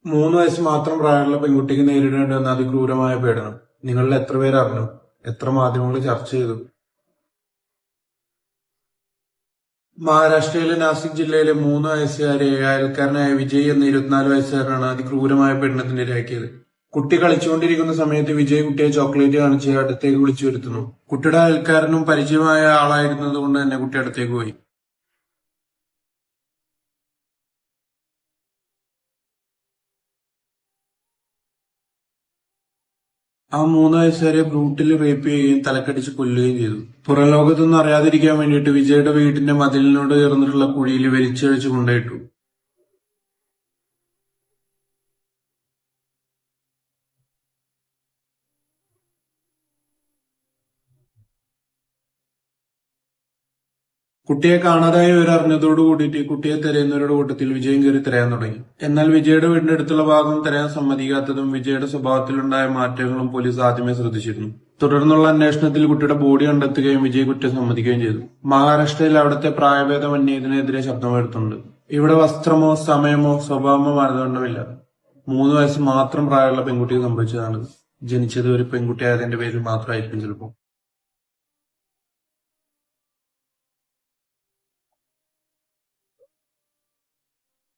3 വയസ്സ് മാത്രം പ്രായമുള്ള പെൺകുട്ടിക്ക് നേരിടേണ്ടി വന്ന അതിക്രൂരമായ പീഡനം നിങ്ങളിൽ എത്ര പേര് അറിഞ്ഞു? എത്ര മാധ്യമങ്ങൾ ചർച്ച ചെയ്തു? മഹാരാഷ്ട്രയിലെ നാസിക് ജില്ലയിലെ 3 വയസ്സുകാരെ അയൽക്കാരനായ വിജയ് എന്ന 24 വയസ്സുകാരനാണ് അതിക്രൂരമായ പീഡനത്തിന് ഇരയാക്കിയത്. കുട്ടി കളിച്ചുകൊണ്ടിരിക്കുന്ന സമയത്ത് വിജയ് കുട്ടിയെ ചോക്ലേറ്റ് കാണിച്ച് അടുത്തേക്ക് വിളിച്ചു വരുത്തുന്നു. കുട്ടിയുടെ അയൽക്കാരനും പരിചയമായ ആളായിരുന്നത് കൊണ്ട് തന്നെ കുട്ടി അടുത്തേക്ക് പോയി. ആ 3 വയസ്സുകാരെ ബ്രൂട്ടിൽ റേപ്പ് ചെയ്യുകയും തലക്കടിച്ച് കൊല്ലുകയും ചെയ്തു. പുറം ലോകത്തൊന്നും അറിയാതിരിക്കാൻ വേണ്ടിയിട്ട് വിജയുടെ വീടിന്റെ മതിലിനോട് ചേർന്നിട്ടുള്ള കുഴിയിൽ വലിച്ചഴിച്ച് കൊണ്ടേയിട്ടു. കുട്ടിയെ കാണാതായ വിവരം അറിഞ്ഞതോടു കൂടിയിട്ട് കുട്ടിയെ തിരയുന്നവരുടെ കൂട്ടത്തിൽ വിജയം കയറി തിരയാൻ തുടങ്ങി. എന്നാൽ വിജയുടെ വീടിന്റെ അടുത്തുള്ള ഭാഗം തിരയാൻ സമ്മതിക്കാത്തതും വിജയുടെ സ്വഭാവത്തിലുണ്ടായ മാറ്റങ്ങളും പോലീസ് ആദ്യമേ ശ്രദ്ധിച്ചിരുന്നു. തുടർന്നുള്ള അന്വേഷണത്തിൽ കുട്ടിയുടെ ബോഡി കണ്ടെത്തുകയും വിജയ് കുറ്റം സമ്മതിക്കുകയും ചെയ്തു. മഹാരാഷ്ട്രയിൽ അവിടുത്തെ പ്രായഭേദമന്യേ ഇതിനെതിരെ ശബ്ദമുയർത്തുന്നുണ്ട്. ഇവിടെ വസ്ത്രമോ സമയമോ സ്വഭാവമോ മാനദണ്ഡമില്ല. 3 വയസ്സ് മാത്രം പ്രായമുള്ള പെൺകുട്ടിക്ക് സംഭവിച്ചതാണ്. ജനിച്ചത് ഒരു പെൺകുട്ടിയായതിന്റെ പേരിൽ മാത്രമായിരിക്കും ചിലപ്പോൾ.